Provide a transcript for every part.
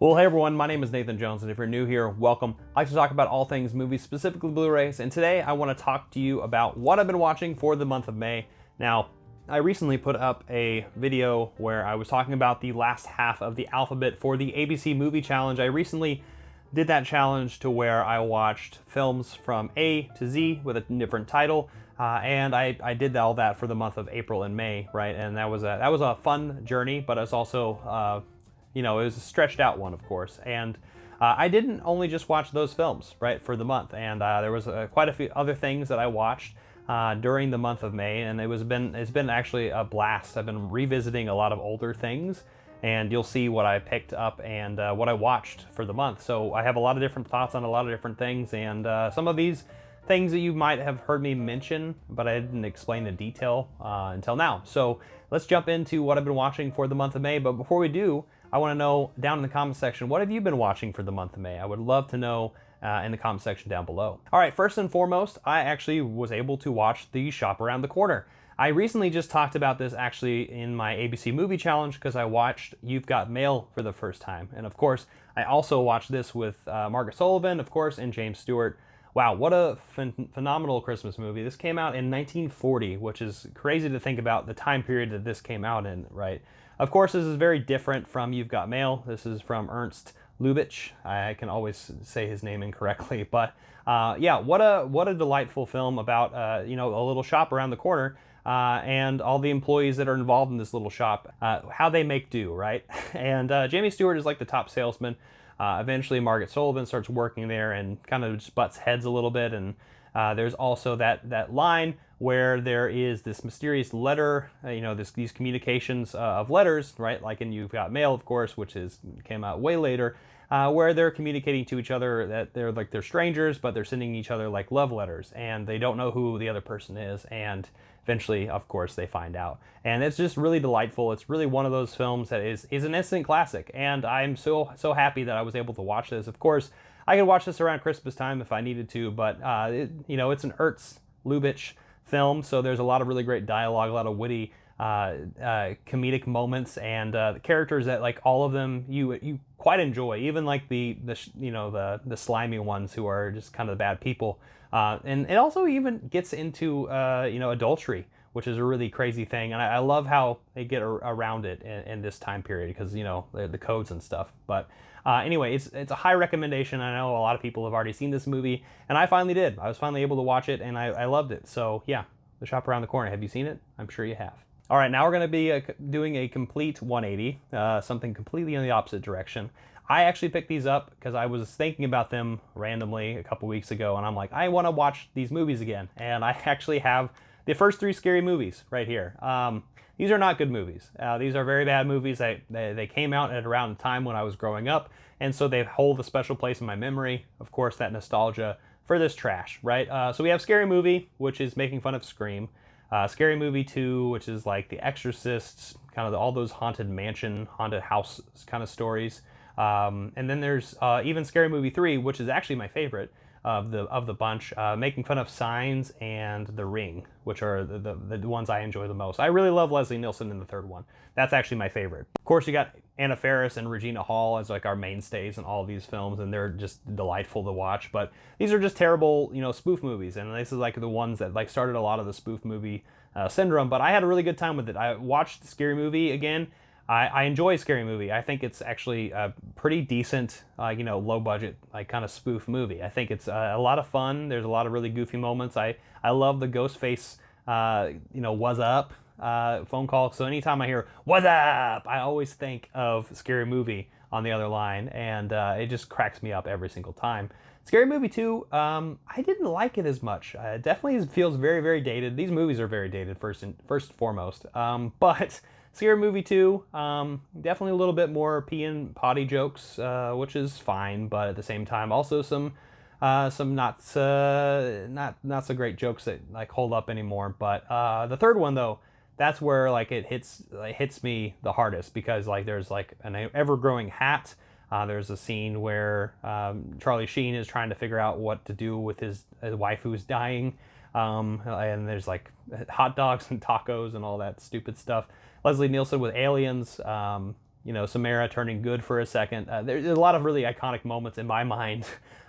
Well, hey everyone, my name is Nathan Jones, and if you're new here, welcome. I like to talk about all things movies, specifically Blu-rays, and today I want to talk to you about what I've been watching for the month of May. Now, I recently put up a video where I was talking about the last half of the alphabet for the ABC Movie Challenge. I recently did that challenge to where I watched films from A to Z with a different title, and I did all that for the month of April and May, right? And that was a fun journey, but it's also it was a stretched out one, of course. And I didn't only just watch those films, right, for the month. And there was quite a few other things that I watched during the month of May, and it's been actually a blast. I've been revisiting a lot of older things, and you'll see what I picked up and what I watched for the month. So I have a lot of different thoughts on a lot of different things, and some of these things that you might have heard me mention, but I didn't explain in detail until now. So let's jump into what I've been watching for the month of May. But before we do, I want to know down in the comment section, what have you been watching for the month of May? I would love to know in the comment section down below. All right, first and foremost, I actually was able to watch the Shop Around the Corner. I recently just talked about this actually in my ABC Movie Challenge because I watched You've Got Mail for the first time. And of course, I also watched this with Margaret Sullivan, of course, and James Stewart. Wow, what a phenomenal Christmas movie. This came out in 1940, which is crazy to think about the time period that this came out in, right? Of course, this is very different from You've Got Mail. This is from Ernst Lubitsch. I can always say his name incorrectly, but yeah, what a delightful film about a little shop around the corner and all the employees that are involved in this little shop, how they make do, right? And Jamie Stewart is like the top salesman. Eventually, Margaret Sullivan starts working there and kind of just butts heads a little bit. And there's also that line where there is this mysterious letter, these communications of letters, right? Like in You've Got Mail, of course, which came out way later, where they're communicating to each other that they're strangers, but they're sending each other like love letters, and they don't know who the other person is. And eventually, of course, they find out. And it's just really delightful. It's really one of those films that is an instant classic. And I'm so happy that I was able to watch this. Of course, I could watch this around Christmas time if I needed to, but it's an Ernst Lubitsch film, so there's a lot of really great dialogue, a lot of witty comedic moments, and the characters that, like, all of them you quite enjoy, even like the slimy ones who are just kind of the bad people. And it also even gets into adultery, which is a really crazy thing, and I love how they get around it in this time period because the codes and stuff. But anyway, it's a high recommendation. I know a lot of people have already seen this movie, and I finally did. I was finally able to watch it, and I loved it. So yeah, The Shop Around the Corner. Have you seen it? I'm sure you have. All right, now we're going to be doing a complete 180, something completely in the opposite direction. I actually picked these up because I was thinking about them randomly a couple weeks ago, and I'm like, I want to watch these movies again. And I actually have the first 3 Scary Movies right here. These are not good movies. These are very bad movies. They came out at around the time when I was growing up, and so they hold a special place in my memory. Of course, that nostalgia for this trash, right? So we have Scary Movie, which is making fun of Scream. Scary Movie 2, which is like The Exorcist, kind of all those haunted mansion, haunted house kind of stories. And then there's even Scary Movie 3, which is actually my favorite of the bunch, making fun of Signs and The Ring, which are the ones I enjoy the most. I really love Leslie Nielsen in the third one. That's actually my favorite. Of course, you got Anna Faris and Regina Hall as like our mainstays in all of these films, and they're just delightful to watch. But these are just terrible, spoof movies, and this is like the ones that like started a lot of the spoof movie syndrome. But I had a really good time with it. I watched Scary Movie again. I enjoy Scary Movie. I think it's actually a pretty decent, low budget, like kind of spoof movie. I think it's a lot of fun. There's a lot of really goofy moments. I love the Ghostface, what's up phone call. So anytime I hear what's up, I always think of Scary Movie on the other line, and it just cracks me up every single time. Scary Movie 2, I didn't like it as much. It definitely feels very, very dated. These movies are very dated, first and foremost. But Scary Movie 2, definitely a little bit more pee and potty jokes, which is fine, but at the same time, also some not so great jokes that like hold up anymore. But the third one though, that's where like it hits me the hardest, because like there's like an ever-growing hat. There's a scene where Charlie Sheen is trying to figure out what to do with his wife who's dying. And there's like hot dogs and tacos and all that stupid stuff. Leslie Nielsen with aliens. you know, Samara turning good for a second. There's a lot of really iconic moments in my mind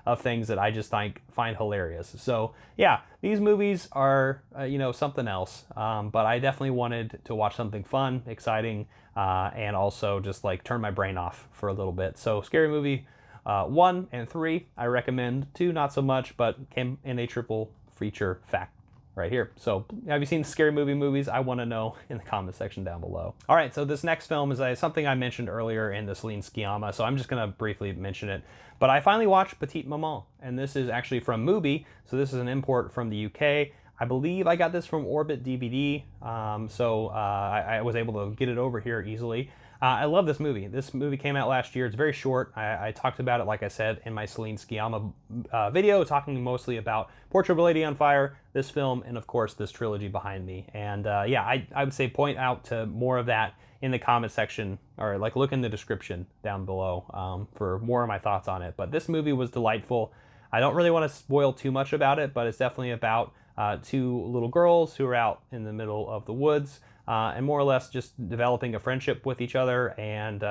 of things that I just find hilarious. So yeah, these movies are, you know, something else. But I definitely wanted to watch something fun, exciting, and also just like turn my brain off for a little bit. So Scary Movie 1 and 3, I recommend. 2, not so much, but came in a triple feature fact right here. So have you seen Scary Movie movies? I want to know in the comment section down below. All right, so this next film is something I mentioned earlier in the Céline Sciamma, so I'm just going to briefly mention it. But I finally watched Petite Mama, and this is actually from Mubi, so this is an import from the UK. I believe I got this from Orbit DVD, so I was able to get it over here easily. I love this movie. This movie came out last year. It's very short. I talked about it, like I said, in my Céline Sciamma video, talking mostly about Portrait of a Lady on Fire, this film, and of course this trilogy behind me. And yeah, I would say point out to more of that in the comment section, or like look in the description down below for more of my thoughts on it. But this movie was delightful. I don't really want to spoil too much about it, but it's definitely about 2 little girls who are out in the middle of the woods, and more or less just developing a friendship with each other and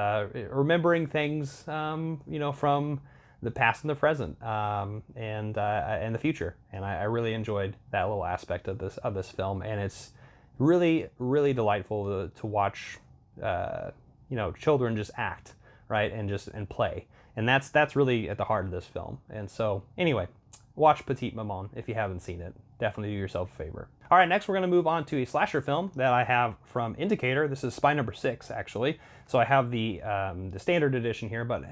remembering things, you know, from the past and the present, and the future. And I really enjoyed that little aspect of this film, and it's really, really delightful to watch, you know, children just act, right, and play, and that's really at the heart of this film. And so anyway, watch Petite Mama if you haven't seen it. Definitely do yourself a favor. All right, next we're going to move on to a slasher film that I have from Indicator. This is Spy Number 6, actually. So I have the standard edition here, but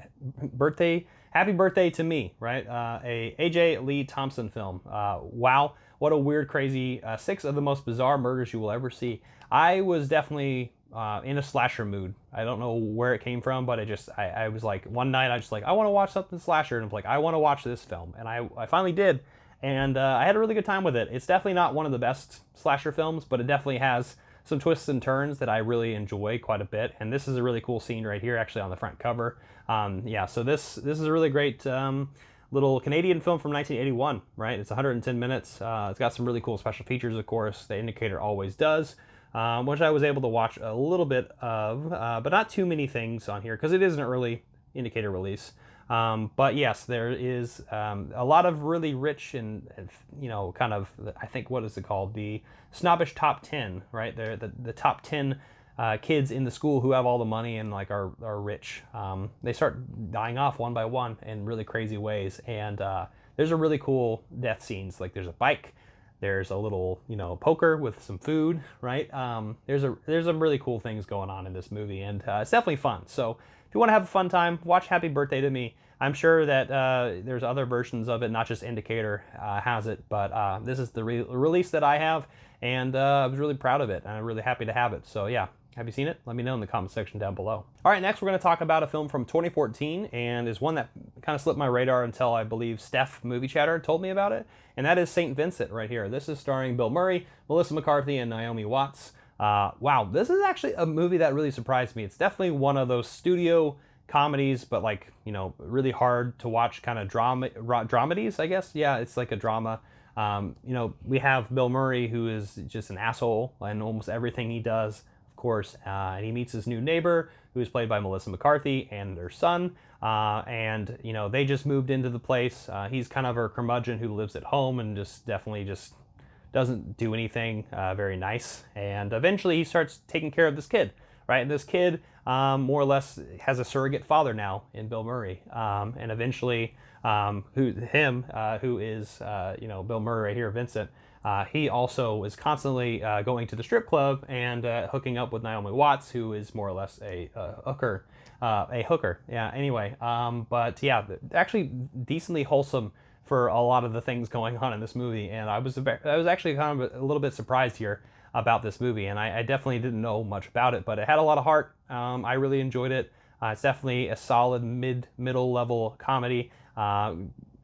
happy birthday to me, right? A A.J. Lee Thompson film. Wow, what a weird, crazy 6 of the most bizarre murders you will ever see. I was definitely in a slasher mood. I don't know where it came from, but I was like, one night I just like, I want to watch something slasher, and I'm like, I want to watch this film, and I finally did. And I had a really good time with it. It's definitely not one of the best slasher films, but it definitely has some twists and turns that I really enjoy quite a bit. And this is a really cool scene right here, actually on the front cover. Yeah, so this is a really great little Canadian film from 1981, right? It's 110 minutes. It's got some really cool special features, of course. The Indicator always does, which I was able to watch a little bit of, but not too many things on here because it is an early Indicator release. But yes, there is a lot of really rich and you know, kind of, I think, what is it called? The snobbish top 10, right? They're the top 10 kids in the school who have all the money and like are rich. They start dying off one by one in really crazy ways. And there's a really cool death scenes. Like there's a bike, there's a little, you know, poker with some food, right? There's some really cool things going on in this movie, and it's definitely fun. So if you want to have a fun time, watch Happy Birthday to Me. I'm sure that there's other versions of it, not just Indicator has it, but this is the release that I have, and I was really proud of it, and I'm really happy to have it. So yeah, have you seen it? Let me know in the comment section down below. All right, next we're going to talk about a film from 2014, and is one that kind of slipped my radar until I believe Steph Movie Chatter told me about it, and that is St. Vincent right here. This is starring Bill Murray, Melissa McCarthy, and Naomi Watts. Wow, this is actually a movie that really surprised me. It's definitely one of those studio comedies, but like, you know, really hard to watch kind of dramedies, I guess. Yeah, it's like a drama. You know, we have Bill Murray, who is just an asshole in almost everything he does, of course, and he meets his new neighbor, who is played by Melissa McCarthy, and their son, and, you know, they just moved into the place. He's kind of a curmudgeon who lives at home and just definitely just doesn't do anything very nice, and eventually he starts taking care of this kid, right? And this kid more or less has a surrogate father now in Bill Murray, and eventually who is you know, Bill Murray right here, Vincent. He also is constantly going to the strip club and hooking up with Naomi Watts, who is more or less a hooker. Yeah. Anyway, but yeah, actually decently wholesome for a lot of the things going on in this movie, and I was actually kind of a little bit surprised here about this movie, and I definitely didn't know much about it, but it had a lot of heart. I really enjoyed it. It's definitely a solid middle level comedy, I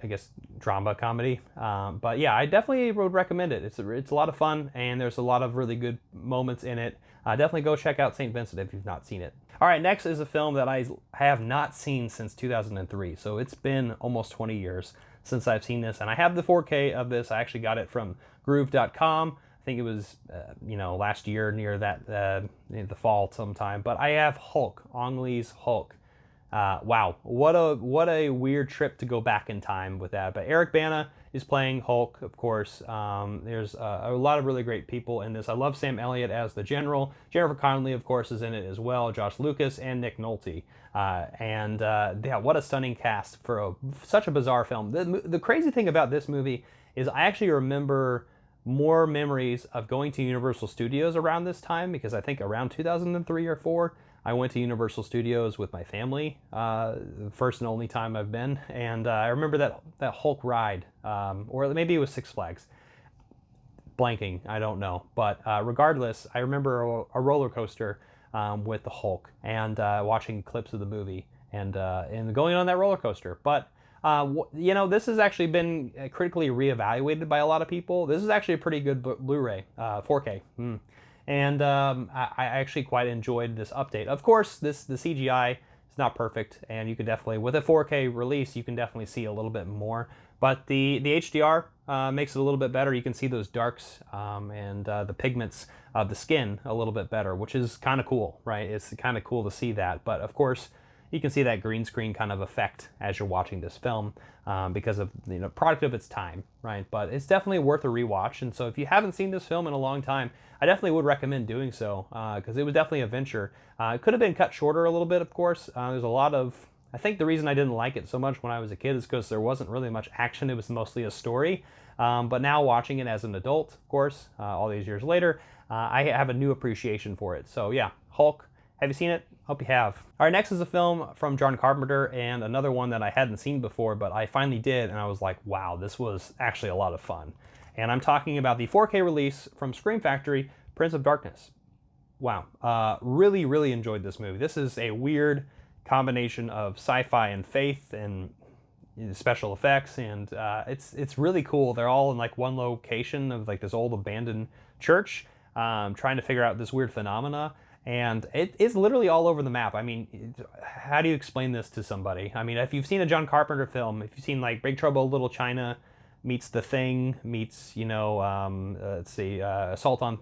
guess drama comedy, but yeah, I definitely would recommend it. It's a lot of fun, and there's a lot of really good moments in it. Definitely go check out St. Vincent if you've not seen it. All right, next is a film that I have not seen since 2003, so it's been almost 20 years since I've seen this, and I have the 4K of this. I actually got it from groove.com. I think it was, last year near that, the fall sometime. But I have Hulk, Ang Lee's Hulk. Wow, what a weird trip to go back in time with that. But Eric Bana is playing Hulk, of course. There's a lot of really great people in this. I love Sam Elliott as the General. Jennifer Connelly, of course, is in it as well. Josh Lucas and Nick Nolte. Yeah, what a stunning cast for such a bizarre film. The crazy thing about this movie is I actually remember more memories of going to Universal Studios around this time, because I think around 2003 or 4, I went to Universal Studios with my family, the first and only time I've been, and I remember that Hulk ride, or maybe it was Six Flags. Blanking, I don't know, but regardless, I remember a roller coaster with the Hulk, and watching clips of the movie, and going on that roller coaster. But this has actually been critically reevaluated by a lot of people. This is actually a pretty good Blu-ray, 4K. And I actually quite enjoyed this update. Of course, the CGI is not perfect, and you can definitely, with a 4K release, you can definitely see a little bit more. But the HDR makes it a little bit better. You can see those darks and the pigments of the skin a little bit better, which is kind of cool, right? It's kind of cool to see that. But of course, you can see that green screen kind of effect as you're watching this film because of product of its time, right? But it's definitely worth a rewatch. And so if you haven't seen this film in a long time, I definitely would recommend doing so because it was definitely a venture. It could have been cut shorter a little bit, of course. There's a lot of, I think the reason I didn't like it so much when I was a kid is because there wasn't really much action. It was mostly a story. But now watching it as an adult, of course, all these years later, I have a new appreciation for it. So yeah, Hulk. Have you seen it? Hope you have. All right, next is a film from John Carpenter, and another one that I hadn't seen before, but I finally did, and I was like, wow, this was actually a lot of fun. And I'm talking about the 4K release from Scream Factory, Prince of Darkness. Wow, really, really enjoyed this movie. This is a weird combination of sci-fi and faith and special effects, and it's really cool. They're all in like one location of like this old abandoned church, trying to figure out this weird phenomena. And it is literally all over the map. I mean, how do you explain this to somebody? I mean, if you've seen a John Carpenter film, if you've seen like Big Trouble in Little China meets The Thing meets, Assault on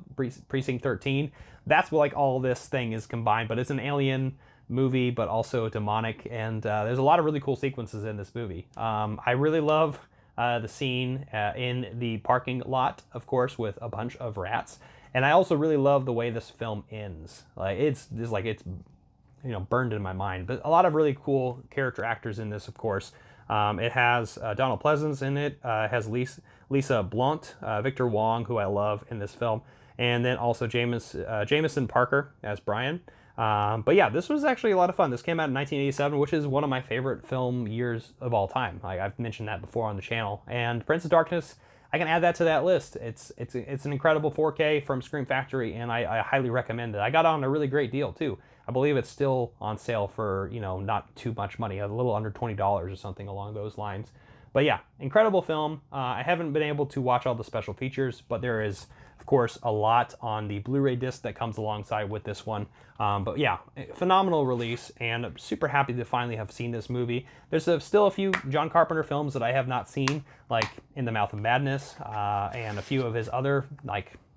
Precinct 13, that's what like all this thing is combined. But it's an alien movie, but also demonic. And there's a lot of really cool sequences in this movie. I really love the scene in the parking lot, of course, with a bunch of rats. And I also really love the way this film ends. Like it's burned in my mind. But a lot of really cool character actors in this, of course. It has Donald Pleasance in it. It has Lisa Blount, Victor Wong, who I love in this film, and then also Jameson Parker as Brian. But yeah, this was actually a lot of fun. This came out in 1987, which is one of my favorite film years of all time. Like I've mentioned that before on the channel. And Prince of Darkness, I can add that to that list. It's an incredible 4K from Scream Factory, and I highly recommend it. I got it on a really great deal too. I believe it's still on sale for not too much money, a little under $20 or something along those lines. But yeah, incredible film. I haven't been able to watch all the special features, but there is, of course, a lot on the Blu-ray disc that comes alongside with this one. But yeah, phenomenal release, and I'm super happy to finally have seen this movie. There's still a few John Carpenter films that I have not seen, like In the Mouth of Madness, and a few of his other,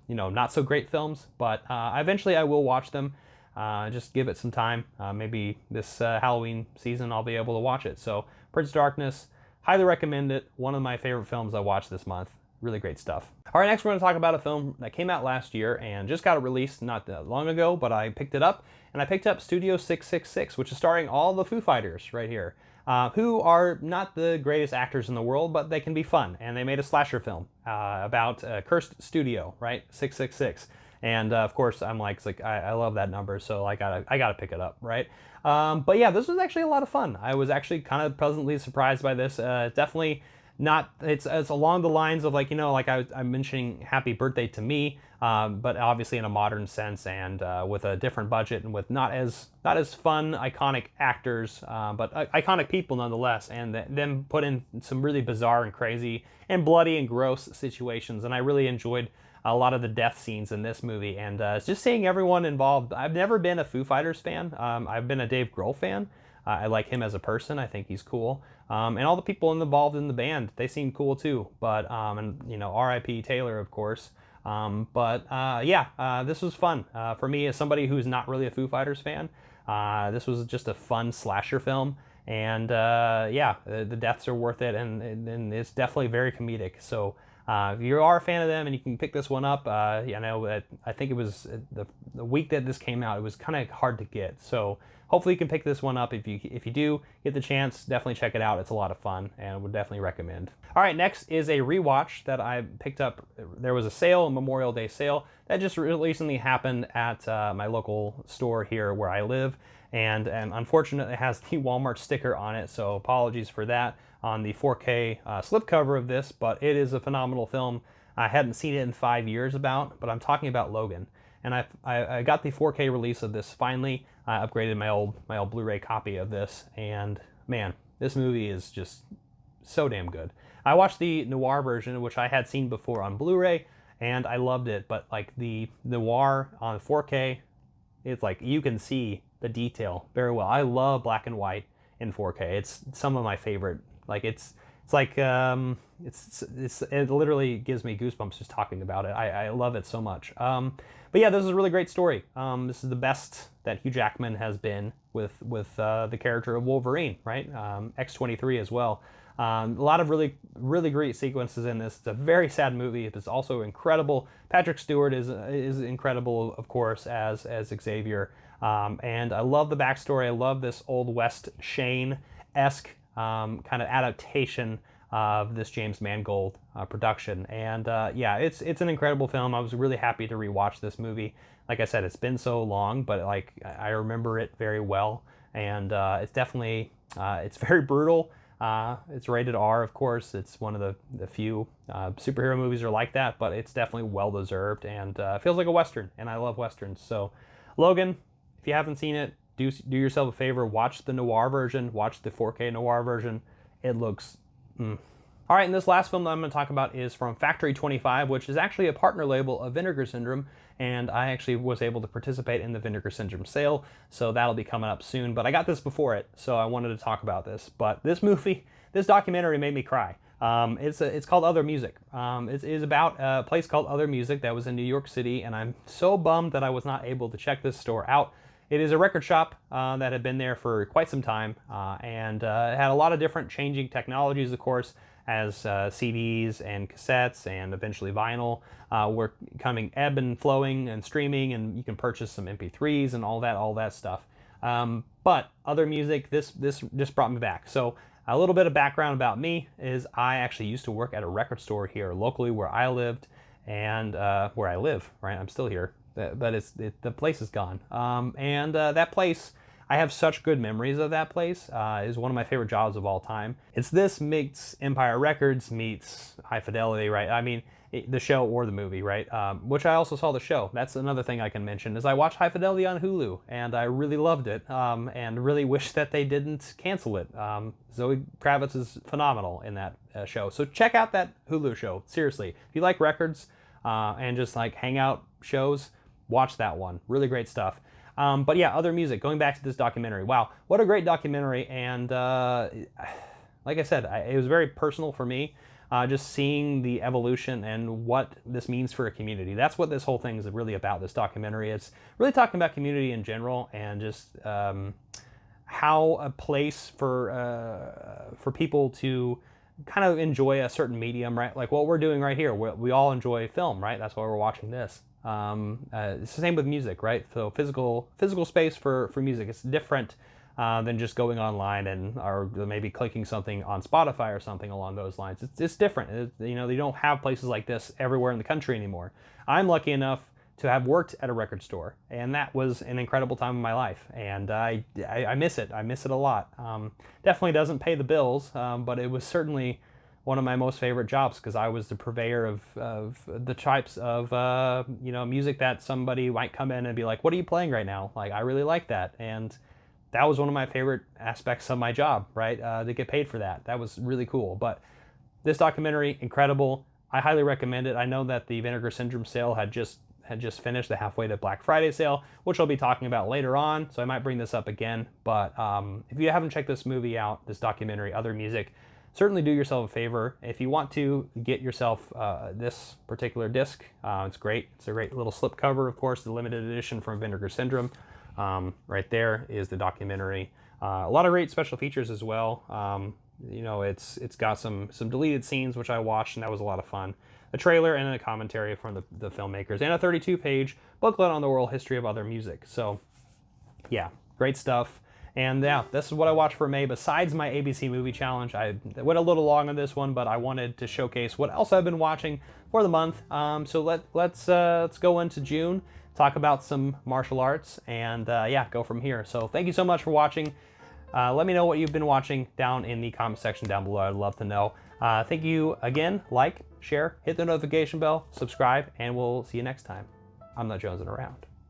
not so great films, but eventually I will watch them. Just give it some time. Maybe this Halloween season I'll be able to watch it. So Prince of Darkness, highly recommend it. One of my favorite films I watched this month. Really great stuff. All right, next we're going to talk about a film that came out last year and just got released not that long ago, but I picked it up, and I picked up Studio 666, which is starring all the Foo Fighters right here, who are not the greatest actors in the world, but they can be fun. And they made a slasher film about a cursed studio, right? 666. And of course, I'm like I love that number, so I gotta pick it up, right? But yeah, this was actually a lot of fun. I was actually kind of pleasantly surprised by this. Definitely not. It's along the lines of I'm mentioning Happy Birthday to Me, but obviously in a modern sense and with a different budget and with not as fun, iconic actors, but iconic people nonetheless, and them put in some really bizarre and crazy and bloody and gross situations. And I really enjoyed a lot of the death scenes in this movie, and just seeing everyone involved. I've never been a Foo Fighters fan. I've been a Dave Grohl fan. I like him as a person. I think he's cool. And all the people involved in the band, they seem cool too. But R.I.P. Taylor, of course. This was fun. For me, as somebody who's not really a Foo Fighters fan, this was just a fun slasher film. And the deaths are worth it, and it's definitely very comedic. So if you are a fan of them and you can pick this one up, I know that I think it was the week that this came out, it was kind of hard to get. So hopefully you can pick this one up. If you do get the chance, definitely check it out. It's a lot of fun and would definitely recommend. All right, next is a rewatch that I picked up. There was a sale, a Memorial Day sale, that just recently happened at my local store here where I live. And unfortunately it has the Walmart sticker on it, so apologies for that on the 4K slipcover of this, but it is a phenomenal film. I hadn't seen it in 5 years but I'm talking about Logan. And I got the 4K release of this finally. I upgraded my old Blu-ray copy of this, and man, this movie is just so damn good. I watched the noir version, which I had seen before on Blu-ray, and I loved it, but like the noir on 4K, it's like you can see the detail very well. I love black and white in 4K. It's some of my favorite. Like it literally gives me goosebumps just talking about it. I love it so much. But yeah, this is a really great story. This is the best that Hugh Jackman has been with the character of Wolverine, right? X-23 as well. A lot of really great sequences in this. It's a very sad movie. It's also incredible. Patrick Stewart is incredible, of course, as Xavier. And I love the backstory. I love this Old West Shane-esque kind of adaptation of this James Mangold production. And it's an incredible film. I was really happy to rewatch this movie. Like I said, it's been so long, but like I remember it very well. And it's definitely it's very brutal. It's rated R, of course. It's one of the few superhero movies are like that, but it's definitely well deserved and feels like a Western, and I love Westerns. So Logan, if you haven't seen it, do yourself a favor, watch the noir version, watch the 4K noir version. It looks... All right, and this last film that I'm going to talk about is from Factory 25, which is actually a partner label of Vinegar Syndrome, and I actually was able to participate in the Vinegar Syndrome sale, so that'll be coming up soon. But I got this before it, so I wanted to talk about this. But this documentary made me cry. It's called Other Music. It is about a place called Other Music that was in New York City, and I'm so bummed that I was not able to check this store out. It is a record shop that had been there for quite some time, and it had a lot of different changing technologies, of course, as CDs and cassettes and eventually vinyl were coming ebb and flowing and streaming, and you can purchase some MP3s and all that stuff. But Other Music, this just brought me back. So a little bit of background about me is I actually used to work at a record store here locally where I lived and where I live, right? I'm still here, but the place is gone. That place, I have such good memories of that place. Is one of my favorite jobs of all time. It's this meets Empire Records meets High Fidelity, right? I mean, the show or the movie, right? Which I also saw the show. That's another thing I can mention is I watched High Fidelity on Hulu, and I really loved it, and really wish that they didn't cancel it. Zoe Kravitz is phenomenal in that show. So check out that Hulu show, seriously. If you like records and just like hangout shows, watch that one. Really great stuff. But yeah, Other Music, going back to this documentary. Wow, what a great documentary. And like I said, it was very personal for me, just seeing the evolution and what this means for a community. That's what this whole thing is really about, this documentary. It's really talking about community in general and just how a place for people to kind of enjoy a certain medium, right? Like what we're doing right here. We all enjoy film, right? That's why we're watching this. It's the same with music, right? So physical space for music. It's different than just going online or maybe clicking something on Spotify or something along those lines. It's different. They don't have places like this everywhere in the country anymore. I'm lucky enough to have worked at a record store, and that was an incredible time in my life, and I miss it. I miss it a lot. Definitely doesn't pay the bills, but it was certainly one of my most favorite jobs because I was the purveyor of the types of music that somebody might come in and be like, "What are you playing right now?" Like, I really like that, and that was one of my favorite aspects of my job, right? To get paid for that. That was really cool. But this documentary, incredible. I highly recommend it. I know that the Vinegar Syndrome sale had just finished, the halfway to Black Friday sale, which I'll be talking about later on, so I might bring this up again. But if you haven't checked this movie out, this documentary, Other Music, certainly do yourself a favor. If you want to get yourself this particular disc, it's great. It's a great little slipcover, of course, the limited edition from Vinegar Syndrome. Right there is the documentary. A lot of great special features as well. You know, it's got some deleted scenes, which I watched, and that was a lot of fun. A trailer and a commentary from the filmmakers, and a 32-page booklet on the world history of other music. So, yeah, great stuff. And yeah, this is what I watched for May. Besides my ABC movie challenge, I went a little long on this one, but I wanted to showcase what else I've been watching for the month. So let's go into June, talk about some martial arts, and yeah, go from here. So thank you so much for watching. Let me know what you've been watching down in the comment section down below. I'd love to know. Thank you again. Like, share, hit the notification bell, subscribe, and we'll see you next time. I'm not jonesing around.